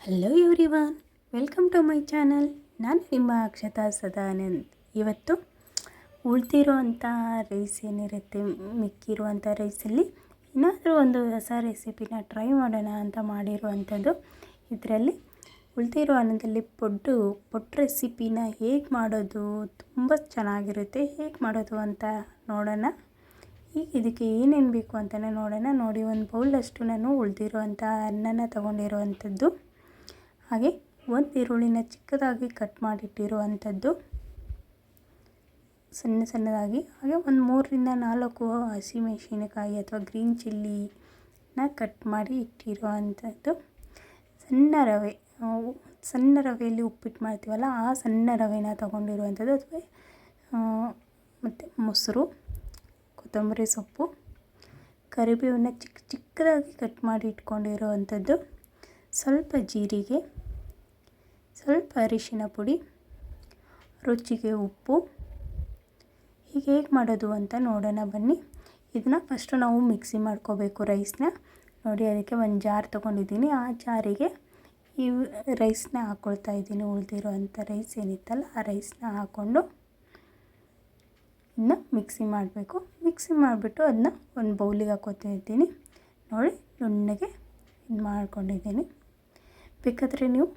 Hello everyone, welcome to my channel. ನಾನು ನಿಮ್ಮ ಅಕ್ಷತಾ ಸದಾನಂದ್. ಇವತ್ತು ಉಳಿದಿರುವಂಥ ರೈಸ್ ಏನಿರುತ್ತೆ, ಮಿಕ್ಕಿರುವಂಥ ರೈಸಲ್ಲಿ ಏನಾದರೂ ಒಂದು ಹೊಸ ರೆಸಿಪಿನ ಟ್ರೈ ಮಾಡೋಣ ಅಂತ ಮಾಡಿರುವಂಥದ್ದು. ಇದರಲ್ಲಿ ಉಳಿದಿರೋ ಅನ್ನದಲ್ಲಿ ಪೊಟ್ಟು ರೆಸಿಪಿನ ಹೇಗೆ ಮಾಡೋದು ತುಂಬ ಚೆನ್ನಾಗಿರುತ್ತೆ. ಹೇಗೆ ಮಾಡೋದು ಅಂತ ನೋಡೋಣ. ಈಗ ಇದಕ್ಕೆ ಏನೇನು ಬೇಕು ಅಂತಲೇ ನೋಡೋಣ. ನೋಡಿ, ಒಂದು ಬೌಲಷ್ಟು ನಾನು ಉಳಿದಿರುವಂಥ ಅನ್ನನ ತೊಗೊಂಡಿರುವಂಥದ್ದು, ಹಾಗೆ ಒಂದು ಈರುಳ್ಳಿನ ಚಿಕ್ಕದಾಗಿ ಕಟ್ ಮಾಡಿಟ್ಟಿರುವಂಥದ್ದು ಸಣ್ಣದಾಗಿ, ಹಾಗೆ ಒಂದು 3-4 ಹಸಿಮೆಣಸಿನಕಾಯಿ ಅಥವಾ ಗ್ರೀನ್ ಚಿಲ್ಲಿನ ಕಟ್ ಮಾಡಿ ಇಟ್ಟಿರುವಂಥದ್ದು, ಸಣ್ಣ ರವೆಯಲ್ಲಿ ಉಪ್ಪಿಟ್ಟು ಮಾಡ್ತೀವಲ್ಲ ಆ ಸಣ್ಣ ರವೆನ ತೊಗೊಂಡಿರುವಂಥದ್ದು, ಅಥವಾ ಮತ್ತು ಮೊಸರು, ಕೊತ್ತಂಬರಿ ಸೊಪ್ಪು, ಕರಿಬೇವನ್ನ ಚಿಕ್ಕದಾಗಿ ಕಟ್ ಮಾಡಿ ಇಟ್ಕೊಂಡಿರುವಂಥದ್ದು, ಸ್ವಲ್ಪ ಜೀರಿಗೆ, ಸ್ವಲ್ಪ ಅರಿಶಿನ ಪುಡಿ, ರುಚಿಗೆ ಉಪ್ಪು. ಹೀಗೆ ಹೇಗೆ ಮಾಡೋದು ಅಂತ ನೋಡೋಣ ಬನ್ನಿ. ಇದನ್ನ ಫಸ್ಟು ನಾವು ಮಿಕ್ಸಿ ಮಾಡ್ಕೋಬೇಕು ರೈಸ್ನ. ನೋಡಿ, ಅದಕ್ಕೆ ಒಂದು ಜಾರ್ ತೊಗೊಂಡಿದ್ದೀನಿ. ಆ ಜಾರಿಗೆ ಈ ರೈಸ್ನ ಹಾಕ್ಕೊಳ್ತಾ ಇದ್ದೀನಿ. ಉಳಿದಿರೋವಂಥ ರೈಸ್ ಏನಿತ್ತಲ್ಲ ಆ ರೈಸ್ನ ಹಾಕ್ಕೊಂಡು ಇನ್ನು ಮಿಕ್ಸಿ ಮಾಡಬೇಕು. ಮಿಕ್ಸಿ ಮಾಡಿಬಿಟ್ಟು ಅದನ್ನ ಒಂದು ಬೌಲಿಗೆ ಹಾಕ್ಕೊತಿದ್ದೀನಿ. ನೋಡಿ, ನುಣ್ಣಗೆ ಇದು ಮಾಡ್ಕೊಂಡಿದ್ದೀನಿ. ಬೇಕಾದರೆ ನೀವು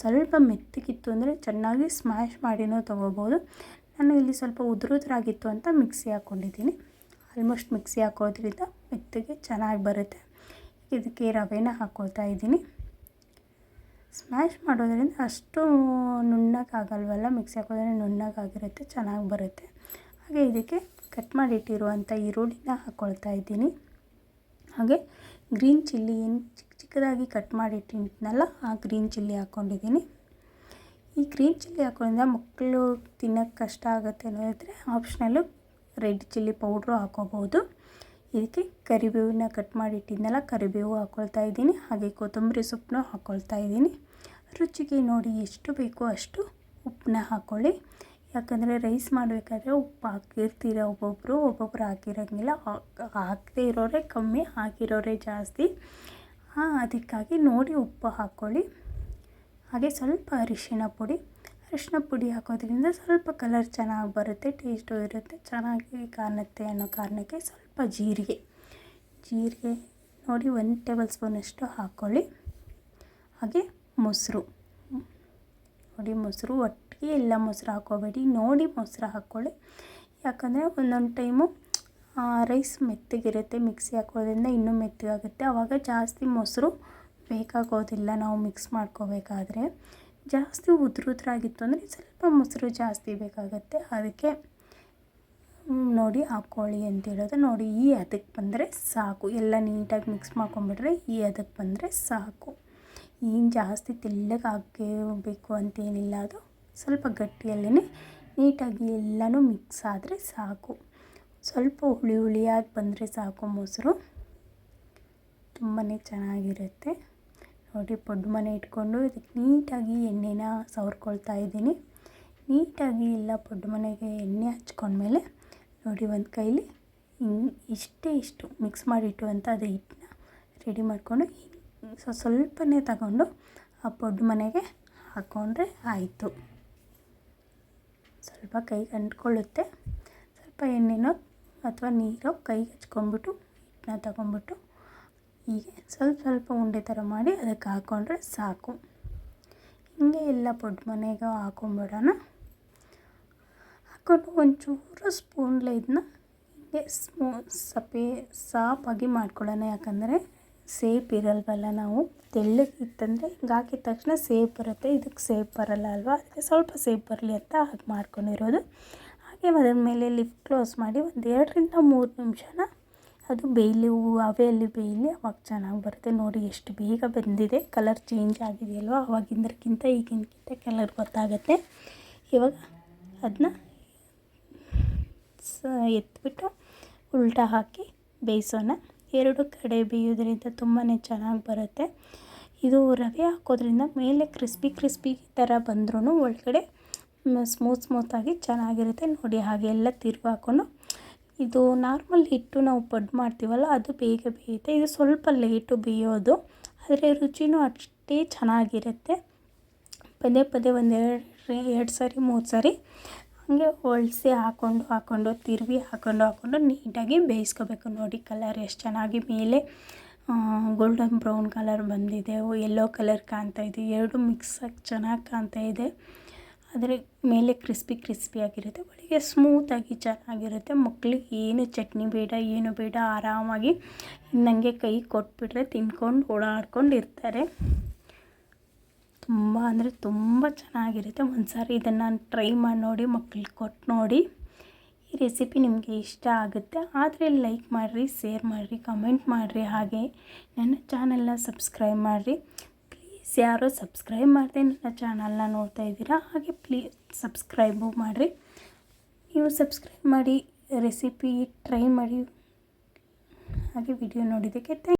ಸ್ವಲ್ಪ ಮೆತ್ತಗಿತ್ತು ಅಂದರೆ ಚೆನ್ನಾಗಿ ಸ್ಮ್ಯಾಶ್ ಮಾಡಿನೂ ತೊಗೋಬೋದು. ನಾನು ಇಲ್ಲಿ ಸ್ವಲ್ಪ ಉದುರಾಗಿತ್ತು ಅಂತ ಮಿಕ್ಸಿ ಹಾಕ್ಕೊಂಡಿದ್ದೀನಿ. ಆಲ್ಮೋಸ್ಟ್ ಮಿಕ್ಸಿ ಹಾಕೋದ್ರಿಂದ ಮೆತ್ತಗೆ ಚೆನ್ನಾಗಿ ಬರುತ್ತೆ. ಇದಕ್ಕೆ ರವೆನ ಹಾಕ್ಕೊಳ್ತಾ ಇದ್ದೀನಿ. ಸ್ಮ್ಯಾಶ್ ಮಾಡೋದ್ರಿಂದ ಅಷ್ಟು ನುಣ್ಣಗಾಗಲ್ವಲ್ಲ, ಮಿಕ್ಸಿ ಹಾಕೋದ್ರಿಂದ ನುಣ್ಣಗಾಗಿರುತ್ತೆ, ಚೆನ್ನಾಗಿ ಬರುತ್ತೆ. ಹಾಗೆ ಇದಕ್ಕೆ ಕಟ್ ಮಾಡಿಟ್ಟಿರುವಂಥ ಈರುಳ್ಳಿನ ಹಾಕ್ಕೊಳ್ತಾ ಇದ್ದೀನಿ. ಹಾಗೆ ಗ್ರೀನ್ ಚಿಲ್ಲಿ ಏನು ಚಿಕ್ಕದಾಗಿ ಕಟ್ ಮಾಡಿಟ್ಟಿದ್ನಲ್ಲ ಆ ಗ್ರೀನ್ ಚಿಲ್ಲಿ ಹಾಕ್ಕೊಂಡಿದ್ದೀನಿ. ಈ ಗ್ರೀನ್ ಚಿಲ್ಲಿ ಹಾಕೋದ್ರಿಂದ ಮಕ್ಕಳು ತಿನ್ನೋಕ್ಕೆ ಕಷ್ಟ ಆಗುತ್ತೆ ಅನ್ನೋದಿದ್ರೆ ಆಪ್ಷನಲ್ಲು ರೆಡ್ ಚಿಲ್ಲಿ ಪೌಡ್ರು ಹಾಕೋಬೋದು. ಇದಕ್ಕೆ ಕರಿಬೇವನ್ನ ಕಟ್ ಮಾಡಿಟ್ಟಿದ್ನಲ್ಲ ಕರಿಬೇವು ಹಾಕ್ಕೊಳ್ತಾ ಇದ್ದೀನಿ. ಹಾಗೆ ಕೊತ್ತಂಬರಿ ಸೊಪ್ಪನ್ನು ಹಾಕ್ಕೊಳ್ತಾ ಇದ್ದೀನಿ. ರುಚಿಗೆ ನೋಡಿ ಎಷ್ಟು ಬೇಕೋ ಅಷ್ಟು ಉಪ್ಪನ್ನ ಹಾಕ್ಕೊಳ್ಳಿ. ಯಾಕಂದರೆ ರೈಸ್ ಮಾಡಬೇಕಾದ್ರೆ ಉಪ್ಪು ಹಾಕಿರ್ತೀರ ಒಬ್ಬೊಬ್ಬರು ಹಾಕಿರೋಂಗಿಲ್ಲ. ಹಾಕದೇ ಇರೋರೇ ಕಮ್ಮಿ, ಹಾಕಿರೋರೇ ಜಾಸ್ತಿ. ಅದಕ್ಕಾಗಿ ನೋಡಿ ಉಪ್ಪು ಹಾಕ್ಕೊಳ್ಳಿ. ಹಾಗೆ ಸ್ವಲ್ಪ ಅರಿಶಿಣ ಪುಡಿ ಹಾಕೋದ್ರಿಂದ ಸ್ವಲ್ಪ ಕಲರ್ ಚೆನ್ನಾಗಿ ಬರುತ್ತೆ, ಟೇಸ್ಟು ಇರುತ್ತೆ, ಚೆನ್ನಾಗಿ ಕಾಣುತ್ತೆ ಅನ್ನೋ ಕಾರಣಕ್ಕೆ ಸ್ವಲ್ಪ ಜೀರಿಗೆ ನೋಡಿ 1 ಟೇಬಲ್ ಸ್ಪೂನಷ್ಟು ಹಾಕ್ಕೊಳ್ಳಿ. ಹಾಗೆ ಮೊಸರು ನೋಡಿ, ಮೊಸರು ಒಟ್ಟಿಗೆ ಎಲ್ಲ ಮೊಸರು ಹಾಕ್ಕೋಬೇಡಿ, ನೋಡಿ ಮೊಸರು ಹಾಕ್ಕೊಳ್ಳಿ. ಯಾಕಂದರೆ ಒಂದೊಂದು ಟೈಮು ರೈಸ್ ಮೆತ್ತಗಿರುತ್ತೆ, ಮಿಕ್ಸಿ ಹಾಕೋದ್ರಿಂದ ಇನ್ನೂ ಮೆತ್ತಗಾಗುತ್ತೆ. ಆವಾಗ ಜಾಸ್ತಿ ಮೊಸರು ಬೇಕಾಗೋದಿಲ್ಲ. ನಾವು ಮಿಕ್ಸ್ ಮಾಡ್ಕೋಬೇಕಾದ್ರೆ ಜಾಸ್ತಿ ಉದುರಾಗಿತ್ತು ಅಂದರೆ ಸ್ವಲ್ಪ ಮೊಸರು ಜಾಸ್ತಿ ಬೇಕಾಗುತ್ತೆ. ಅದಕ್ಕೆ ನೋಡಿ ಹಾಕ್ಕೊಳ್ಳಿ ಅಂತೇಳೋದು. ನೋಡಿ, ಈ ಅದಕ್ಕೆ ಬಂದರೆ ಸಾಕು. ಎಲ್ಲ ನೀಟಾಗಿ ಮಿಕ್ಸ್ ಮಾಡ್ಕೊಂಬಿಟ್ರೆ ಈ ಅದಕ್ಕೆ ಬಂದರೆ ಸಾಕು. ಏನು ಜಾಸ್ತಿ ತೆಳ್ಳಗೆ ಆಗಬೇಕು ಅಂತೇನಿಲ್ಲ, ಅದು ಸ್ವಲ್ಪ ಗಟ್ಟಿಯಲ್ಲೇ ನೀಟಾಗಿ ಎಲ್ಲನೂ ಮಿಕ್ಸ್ ಆದರೆ ಸಾಕು. ಸ್ವಲ್ಪ ಹುಳಿಯಾಗಿ ಬಂದರೆ ಸಾಕು. ಮೊಸರು ತುಂಬಾ ಚೆನ್ನಾಗಿರುತ್ತೆ. ನೋಡಿ, ಪೊಡ್ಡು ಮನೆ ಇಟ್ಕೊಂಡು ಇದಕ್ಕೆ ನೀಟಾಗಿ ಎಣ್ಣೆನ ಸವರ್ಕೊಳ್ತಾ ಇದ್ದೀನಿ. ನೀಟಾಗಿ ಎಲ್ಲ ಪೊಡ್ಡು ಮನೆಗೆ ಎಣ್ಣೆ ಹಚ್ಕೊಂಡ್ಮೇಲೆ ನೋಡಿ, ಒಂದು ಕೈಲಿ ಇಷ್ಟು ಮಿಕ್ಸ್ ಮಾಡಿಟ್ಟು ಅಂತ ಅದು ಹಿಟ್ಟನ್ನ ರೆಡಿ ಮಾಡಿಕೊಂಡು ಸ್ವಲ್ಪನೇ ತಗೊಂಡು ಆ ಪೊಡ್ಡು ಮನೆಗೆ ಹಾಕ್ಕೊಂಡ್ರೆ ಆಯಿತು. ಸ್ವಲ್ಪ ಕೈಗೆ ಅಂಟ್ಕೊಳ್ಳುತ್ತೆ. ಸ್ವಲ್ಪ ಎಣ್ಣೆನೋ ಅಥವಾ ನೀರೋ ಕೈಗೆ ಹಚ್ಕೊಂಡ್ಬಿಟ್ಟು ಹಿಟ್ಟನ್ನ ತಗೊಂಡ್ಬಿಟ್ಟು ಹೀಗೆ ಸ್ವಲ್ಪ ಉಂಡೆ ಥರ ಮಾಡಿ ಅದಕ್ಕೆ ಹಾಕ್ಕೊಂಡ್ರೆ ಸಾಕು. ಹೀಗೆ ಎಲ್ಲ ಪೊಡ್ಡು ಮನೆಗೆ ಹಾಕ್ಕೊಂಬಿಡೋಣ. ಹಾಕ್ಕೊಂಡು ಒಂಚೂರು ಸ್ಪೂನ್ಲೆ ಇದನ್ನ ಹೀಗೆ ಸಾಫಾಗಿ ಮಾಡ್ಕೊಳ್ಳೋಣ. ಯಾಕಂದರೆ ಸೇಪ್ ಇರಲ್ವಲ್ಲ, ನಾವು ತೆಳ್ಳಗಿತ್ತಂದರೆ ಹಿಂಗೆ ಹಾಕಿದ ತಕ್ಷಣ ಸೇಪ್ ಬರುತ್ತೆ, ಇದಕ್ಕೆ ಸೇಪ್ ಬರಲ್ಲ ಅಲ್ವಾ, ಅದಕ್ಕೆ ಸ್ವಲ್ಪ ಸೇಪ್ ಬರಲಿ ಅಂತ ಹಾಗೆ ಮಾಡ್ಕೊಂಡಿರೋದು. ಹಾಗೆ ಅದರ ಮೇಲೆ ಲಿಫ್ಟ್ ಕ್ಲೋಸ್ ಮಾಡಿ ಒಂದು 2-3 ನಿಮಿಷನ ಅದು ಹವೆಯಲ್ಲಿ ಬೇಯಲಿ, ಅವಾಗ ಚೆನ್ನಾಗಿ ಬರುತ್ತೆ. ನೋಡಿ, ಎಷ್ಟು ಬೇಗ ಬೆಂದಿದೆ, ಕಲರ್ ಚೇಂಜ್ ಆಗಿದೆಯಲ್ವ, ಅವಾಗಿಂದಕ್ಕಿಂತ ಈಗಿನಕ್ಕಿಂತ ಕಲರ್ ಗೊತ್ತಾಗುತ್ತೆ. ಇವಾಗ ಅದನ್ನ ಎತ್ಬಿಟ್ಟು ಉಲ್ಟಾ ಹಾಕಿ ಬೇಯಿಸೋಣ. 2 ಕಡೆ ಬೇಯೋದ್ರಿಂದ ತುಂಬಾ ಚೆನ್ನಾಗಿ ಬರುತ್ತೆ. ಇದು ರವೆ ಹಾಕೋದ್ರಿಂದ ಮೇಲೆ ಕ್ರಿಸ್ಪಿ ಥರ ಬಂದ್ರೂ ಒಳಗಡೆ ಸ್ಮೂತಾಗಿ ಚೆನ್ನಾಗಿರುತ್ತೆ. ನೋಡಿ, ಹಾಗೆ ಎಲ್ಲ ತಿರುಗಿ ಹಾಕ್ಕೊಂಡು ಇದು ನಾರ್ಮಲ್ ಹಿಟ್ಟು ನಾವು ಪಡ್ಡು ಮಾಡ್ತೀವಲ್ಲ ಅದು ಬೇಗ ಬೇಯುತ್ತೆ. ಇದು ಸ್ವಲ್ಪ ಲೇಟು ಬೇಯೋದು, ಆದರೆ ರುಚಿನೂ ಅಷ್ಟೇ ಚೆನ್ನಾಗಿರುತ್ತೆ. ಪದೇ ಪದೇ ಎರಡು ಸಾರಿ 3 ಸಾರಿ ಹಾಗೆ ಹೊಳ್ಸಿ ಹಾಕ್ಕೊಂಡು ತಿರುವಿ ಹಾಕ್ಕೊಂಡು ನೀಟಾಗಿ ಬೇಯಿಸ್ಕೋಬೇಕು. ನೋಡಿ ಕಲರ್ ಎಷ್ಟು ಚೆನ್ನಾಗಿ ಮೇಲೆ ಗೋಲ್ಡನ್ ಬ್ರೌನ್ ಕಲರ್ ಬಂದಿದೆ, ಯೆಲ್ಲೋ ಕಲರ್ ಕಾಣ್ತಾಯಿದೆ, ಎರಡು ಮಿಕ್ಸಾಗಿ ಚೆನ್ನಾಗಿ ಕಾಣ್ತಾಯಿದೆ. ಆದರೆ ಮೇಲೆ ಕ್ರಿಸ್ಪಿಯಾಗಿರುತ್ತೆ, ಒಳಗೆ ಸ್ಮೂತಾಗಿ ಚೆನ್ನಾಗಿರುತ್ತೆ. ಮಕ್ಕಳಿಗೆ ಏನು ಚಟ್ನಿ ಬೇಡ, ಏನು ಬೇಡ, ಆರಾಮಾಗಿ ನನಗೆ ಕೈ ಕೊಟ್ಬಿಟ್ರೆ ತಿನ್ಕೊಂಡು ಓಡಾಡ್ಕೊಂಡು ಇರ್ತಾರೆ. ತುಂಬ ಅಂದರೆ ತುಂಬ ಚೆನ್ನಾಗಿರುತ್ತೆ. ಒಂದು ಸಾರಿ ಇದನ್ನು ಟ್ರೈ ಮಾಡಿ ನೋಡಿ, ಮಕ್ಕಳಿಗೆ ಕೊಟ್ಟು ನೋಡಿ. ಈ ರೆಸಿಪಿ ನಿಮಗೆ ಇಷ್ಟ ಆಗುತ್ತೆ ಆದರೆ ಲೈಕ್ ಮಾಡಿರಿ, ಶೇರ್ ಮಾಡಿರಿ, ಕಮೆಂಟ್ ಮಾಡಿರಿ, ಹಾಗೆ ನನ್ನ ಚಾನಲ್ನ ಸಬ್ಸ್ಕ್ರೈಬ್ ಮಾಡಿರಿ. ಪ್ಲೀಸ್ ಯಾರೋ ಸಬ್ಸ್ಕ್ರೈಬ್ ಮಾಡದೆ ನನ್ನ ಚಾನಲ್ನ ನೋಡ್ತಾ ಇದ್ದೀರಾ, ಹಾಗೆ ಪ್ಲೀಸ್ ಸಬ್ಸ್ಕ್ರೈಬು ಮಾಡಿರಿ. ನೀವು ಸಬ್ಸ್ಕ್ರೈಬ್ ಮಾಡಿ ರೆಸಿಪಿ ಟ್ರೈ ಮಾಡಿ, ಹಾಗೆ ವಿಡಿಯೋ ನೋಡಿದ್ದಕ್ಕೆ